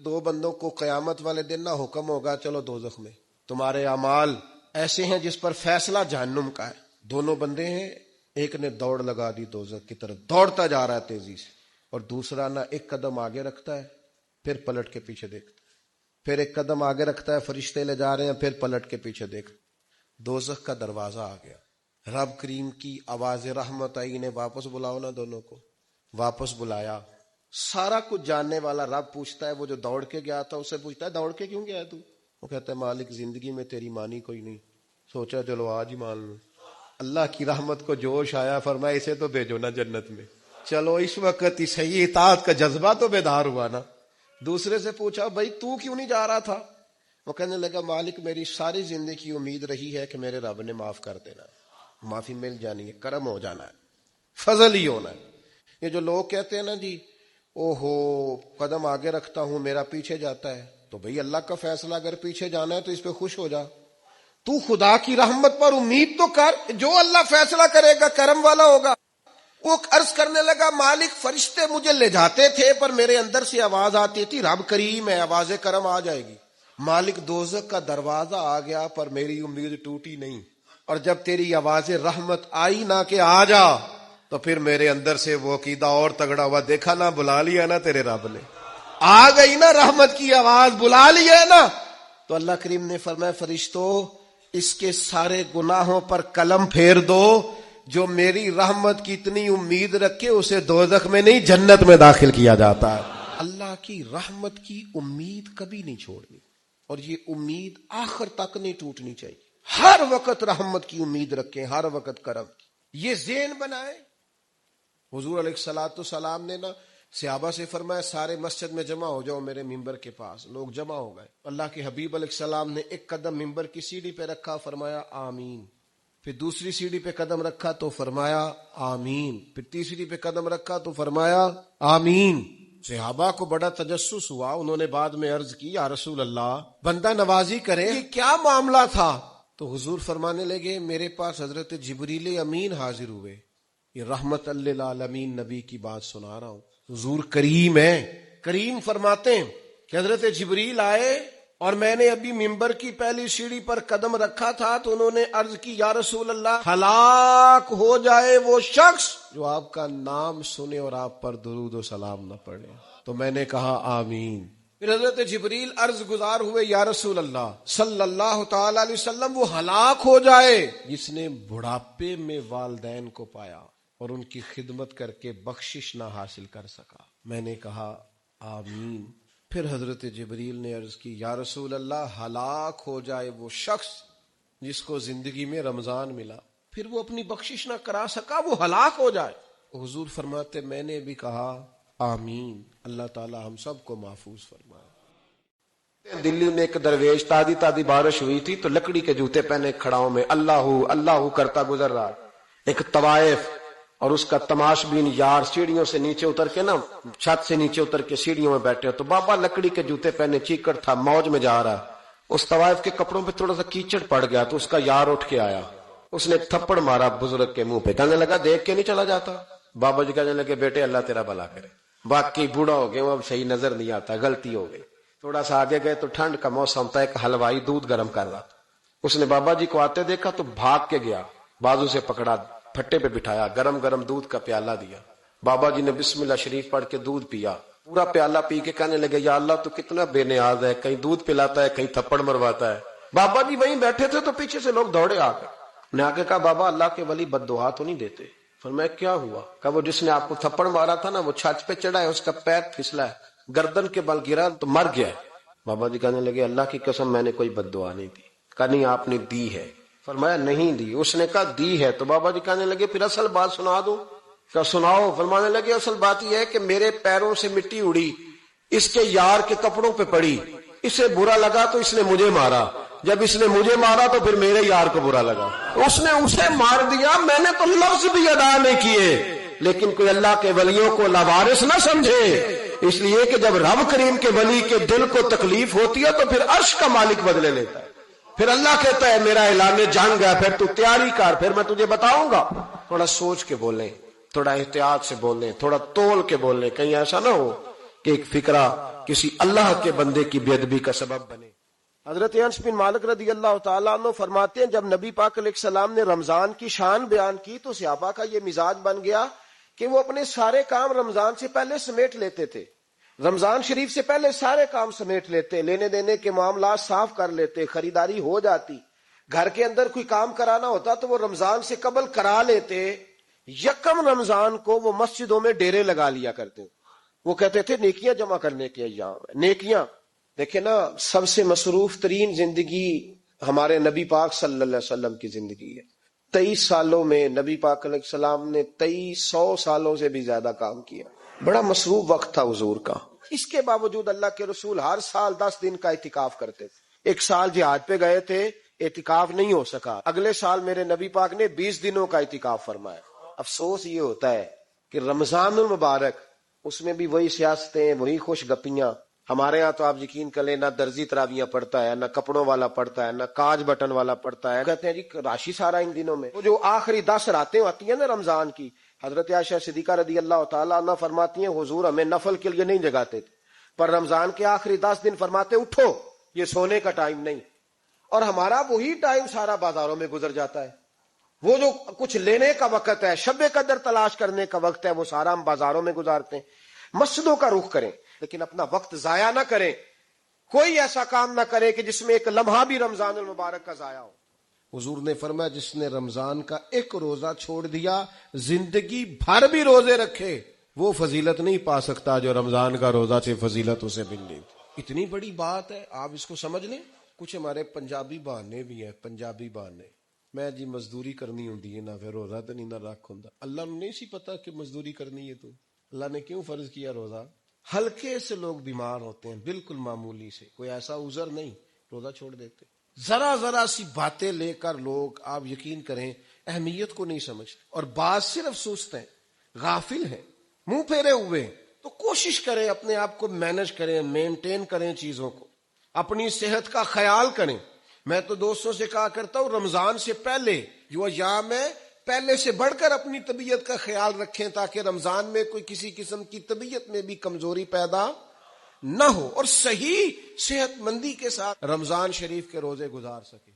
دو بندوں کو قیامت والے دن نہ حکم ہوگا چلو دوزخ میں، تمہارے اعمال ایسے ہیں جس پر فیصلہ جہنم کا ہے. دونوں بندے ہیں، ایک نے دوڑ لگا دی دوزخ کی طرف، دوڑتا جا رہا ہے تیزی سے، اور دوسرا نہ ایک قدم آگے رکھتا ہے پھر پلٹ کے پیچھے دیکھتا ہے، پھر ایک قدم آگے رکھتا ہے، فرشتے لے جا رہے ہیں، پھر پلٹ کے پیچھے دیکھتا. دوزخ کا دروازہ آ گیا، رب کریم کی آواز رحمت آئی، انہیں واپس بلاؤ نا. دونوں کو واپس بلایا. سارا کچھ جاننے والا رب پوچھتا ہے وہ جو دوڑ کے گیا تھا اسے پوچھتا ہے دوڑ کے کیوں گیا تو؟ وہ کہتا ہے مالک زندگی میں تیری مانی کوئی نہیں، سوچا چلو آج ہی مان لوں. اللہ کی رحمت کو جوش آیا، فرمایا اسے تو بھیجو نا جنت میں. چلو اس وقت ہی صحیح اطاعت کا جذبہ تو بیدار ہوا نا. دوسرے سے پوچھا بھائی تو کیوں نہیں جا رہا تھا؟ وہ کہنے لگا مالک میری ساری زندگی کی امید رہی ہے کہ میرے رب نے معاف کر دینا، معافی مل جانی ہے، کرم ہو جانا ہے، فضل ہی ہونا ہے. یہ جو لوگ کہتے ہیں نا جی اوہو قدم آگے رکھتا ہوں میرا پیچھے جاتا ہے، تو بھئی اللہ کا فیصلہ اگر پیچھے جانا ہے تو اس پہ خوش ہو جا. تو خدا کی رحمت پر امید تو کر، جو اللہ فیصلہ کرے گا کرم والا ہوگا. وہ عرض کرنے لگا مالک فرشتے مجھے لے جاتے تھے پر میرے اندر سے آواز آتی تھی رب کریم ہے، آواز کرم آ جائے گی. مالک دوزخ کا دروازہ آ گیا پر میری امید ٹوٹی نہیں، اور جب تیری آواز رحمت آئی نہ کہ آ جا، تو پھر میرے اندر سے وہ عقیدہ اور تگڑا ہوا. دیکھا نا بلا لیا نا تیرے رب نے، آ گئی نا رحمت کی آواز، بلا لیا نا. تو اللہ کریم نے فرمایا فرشتوں اس کے سارے گناہوں پر قلم پھیر دو، جو میری رحمت کی اتنی امید رکھے اسے دوزخ میں نہیں جنت میں داخل کیا جاتا ہے. اللہ کی رحمت کی امید کبھی نہیں چھوڑنی، اور یہ امید آخر تک نہیں ٹوٹنی چاہیے. ہر وقت رحمت کی امید رکھیں، ہر وقت کرم. یہ ذہن بنائیں. حضور علیہ الصلوۃ والسلام نے نا صحابہ سے فرمایا سارے مسجد میں جمع ہو جاؤ میرے ممبر کے پاس. لوگ جمع ہو گئے. اللہ کے حبیب علیہ السلام نے ایک قدم ممبر کی سیڑھی پہ رکھا، فرمایا آمین. پھر دوسری سیڑھی پہ قدم رکھا تو فرمایا آمین. پھر تیسری پہ قدم رکھا تو فرمایا آمین. صحابہ کو بڑا تجسس ہوا، انہوں نے بعد میں عرض کی یا رسول اللہ بندہ نوازی کرے، یہ کیا معاملہ تھا؟ تو حضور فرمانے لگے میرے پاس حضرت جبریل امین حاضر ہوئے، یہ رحمت للعالمین نبی کی بات سنا رہا ہوں. حضور کریم ہے. کریم فرماتے ہیں کہ حضرت جبریل آئے اور میں نے ابھی ممبر کی پہلی سیڑھی پر قدم رکھا تھا تو انہوں نے عرض کی یا رسول اللہ ہلاک ہو جائے وہ شخص جو آپ کا نام سنے اور آپ پر درود و سلام نہ پڑھے. تو میں نے کہا آمین. پھر حضرت جبریل عرض گزار ہوئے یا رسول اللہ صلی اللہ تعالی علیہ وسلم وہ ہلاک ہو جائے جس نے بڑھاپے میں والدین کو پایا اور ان کی خدمت کر کے بخشش نہ حاصل کر سکا. میں نے کہا آمین. پھر حضرت جبریل نے عرض کی یا رسول اللہ ہلاک ہو جائے وہ شخص جس کو زندگی میں رمضان ملا پھر وہ اپنی بخشش نہ کرا سکا، وہ ہلاک ہو جائے. حضور فرماتے میں نے بھی کہا آمین. اللہ تعالی ہم سب کو محفوظ فرمائے. دلی میں ایک درویش تازی بارش ہوئی تھی تو لکڑی کے جوتے پہنے کھڑاؤں میں اللہ اللہ کرتا گزر رہا. ایک طوائف اور اس کا تماش بین یار سیڑھیوں سے نیچے اتر کے نا چھت سے نیچے اتر کے سیڑھیوں میں بیٹھے تو بابا لکڑی کے جوتے پہنے چیکڑ تھا موج میں جا رہا. اس طوائف کے کپڑوں پہ تھوڑا سا کیچڑ پڑ گیا تو اس کا یار اٹھ کے آیا، اس نے ایک تھپڑ مارا بزرگ کے منہ پہ، کہنے لگا دیکھ کے نہیں چلا جاتا. بابا جی کہنے لگے بیٹے اللہ تیرا بھلا کرے، باقی بوڑھا ہو گیا وہ اب صحیح نظر نہیں آتا، غلطی ہو گئی. تھوڑا سا آگے گئے تو ٹھنڈ کا موسم تھا، ایک حلوائی دودھ گرم کر رہا تھا. اس نے بابا جی کو آتے دیکھا تو بھاگ کے گیا، بازو سے پکڑا، پھٹے پہ بٹھایا، گرم گرم دودھ کا پیالہ دیا. بابا جی نے بسم اللہ شریف پڑھ کے دودھ پیا، پورا پیالہ پی کے کہنے لگے یا اللہ تو کتنا بے نیاز ہے، کہیں دودھ پلاتا ہے کہیں تھپڑ مرواتا ہے. بابا جی وہیں بیٹھے تھے تو پیچھے سے لوگ دوڑے آ گئے. نے آ کے کہا بابا اللہ کے ولی بد دعا تو نہیں دیتے. فرمایا کیا ہوا؟ کہا وہ جس نے آپ کو تھپڑ مارا تھا نا وہ چھت پہ چڑھا ہے، اس کا پیر پھسلا ہے، گردن کے بل گرا تو مر گیا ہے. بابا جی کہنے لگے اللہ کی قسم میں نے کوئی بد دعا نہیں دی. کہا نہیں آپ نے دی ہے. فرمایا نہیں دی. اس نے کہا دی ہے. تو بابا جی کہنے لگے پھر اصل بات سنا دوں. کہا سناؤ. فرمانے لگے اصل بات یہ ہے کہ میرے پیروں سے مٹی اڑی، اس کے یار کے کپڑوں پہ پڑی، اسے برا لگا تو اس نے مجھے مارا، جب اس نے مجھے مارا تو پھر میرے یار کو برا لگا، اس نے اسے مار دیا. میں نے تو لفظ بھی ادا نہیں کیے. لیکن کوئی اللہ کے ولیوں کو لاوارث نہ سمجھے، اس لیے کہ جب رب کریم کے ولی کے دل کو تکلیف ہوتی ہے تو پھر عرش کا مالک بدلے لیتا ہے. پھر اللہ کہتا ہے میرا اعلان جنگ ہے، پھر تو تیاری کر، پھر میں تجھے بتاؤں گا. تھوڑا سوچ کے بولیں، تھوڑا احتیاط سے بولیں، تھوڑا تول کے بولیں، کہیں ایسا نہ ہو کہ ایک فکرہ کسی اللہ کے بندے کی بے ادبی کا سبب بنے. حضرت انس بن مالک رضی اللہ تعالیٰ عنہ فرماتے ہیں جب نبی پاک علیہ السلام نے رمضان کی شان بیان کی تو صحابہ کا یہ مزاج بن گیا کہ وہ اپنے سارے کام رمضان سے پہلے سمیٹ لیتے تھے. رمضان شریف سے پہلے سارے کام سمیٹ لیتے، لینے دینے کے معاملات صاف کر لیتے، خریداری ہو جاتی، گھر کے اندر کوئی کام کرانا ہوتا تو وہ رمضان سے قبل کرا لیتے. یکم رمضان کو وہ مسجدوں میں ڈیرے لگا لیا کرتے. وہ کہتے تھے نیکیاں جمع کرنے کے ایام ہیں. نیکیاں دیکھیں نا، سب سے مصروف ترین زندگی ہمارے نبی پاک صلی اللہ علیہ وسلم کی زندگی ہے. 23 سالوں میں نبی پاک علیہ السلام نے 2300 سالوں سے بھی زیادہ کام کیا. بڑا مصروف وقت تھا حضور کا. اس کے باوجود اللہ کے رسول ہر سال 10 دن کا اعتکاف کرتے تھے. ایک سال جہاد پہ گئے تھے، اعتکاف نہیں ہو سکا. اگلے سال میرے نبی پاک نے 20 دنوں کا اعتکاف فرمایا. افسوس یہ ہوتا ہے کہ رمضان المبارک اس میں بھی وہی سیاستیں، وہی خوش گپیاں. ہمارے ہاں تو آپ یقین کر لیں، نہ درزی تراویاں پڑھتا ہے، نہ کپڑوں والا پڑھتا ہے، نہ کاج بٹن والا پڑھتا ہے. کہتے ہیں جی راشی سارا ان دنوں میں. وہ جو آخری 10 راتیں ہوتی ہیں نا رمضان کی، حضرت عائشہ صدیقہ رضی اللہ تعالیٰ عنہ فرماتی ہیں حضور ہمیں نفل کے لیے نہیں جگاتے تھے، پر رمضان کے آخری 10 دن فرماتے اٹھو، یہ سونے کا ٹائم نہیں. اور ہمارا وہی ٹائم سارا بازاروں میں گزر جاتا ہے. وہ جو کچھ لینے کا وقت ہے، شب قدر تلاش کرنے کا وقت ہے، وہ سارا ہم بازاروں میں گزارتے ہیں. مسجدوں کا رخ کریں لیکن اپنا وقت ضائع نہ کریں. کوئی ایسا کام نہ کرے کہ جس میں ایک لمحہ بھی رمضان المبارک کا ضائع ہو. حضور نے فرمایا جس نے رمضان کا ایک روزہ چھوڑ دیا، زندگی بھر بھی روزے رکھے، وہ فضیلت نہیں پا سکتا جو رمضان کا روزہ سے فضیلت اسے مل رہی. اتنی بڑی بات ہے، آپ اس کو سمجھ لیں. کچھ ہمارے پنجابی بہانے بھی ہیں، پنجابی بہانے. میں جی مزدوری کرنی ہوندی ہے نا، پھر روزہ تو نہیں نہ رکھ ہوندا. اللہ نے نہیں سی پتا کہ مزدوری کرنی ہے. تو اللہ نے کیوں فرض کیا روزہ؟ ہلکے سے لوگ بیمار ہوتے ہیں، بالکل معمولی سے، کوئی ایسا عذر نہیں، روزہ چھوڑ دیتے. ذرا ذرا سی باتیں لے کر لوگ، آپ یقین کریں، اہمیت کو نہیں سمجھتے. اور بعض صرف سست ہیں، غافل ہیں، منہ پھیرے ہوئے. تو کوشش کریں اپنے آپ کو مینج کریں، مینٹین کریں چیزوں کو، اپنی صحت کا خیال کریں. میں تو دوستوں سے کہا کرتا ہوں رمضان سے پہلے جو ایام ہے پہلے سے بڑھ کر اپنی طبیعت کا خیال رکھیں تاکہ رمضان میں کوئی کسی قسم کی طبیعت میں بھی کمزوری پیدا نہ ہو اور صحیح صحت مندی کے ساتھ رمضان شریف کے روزے گزار سکے.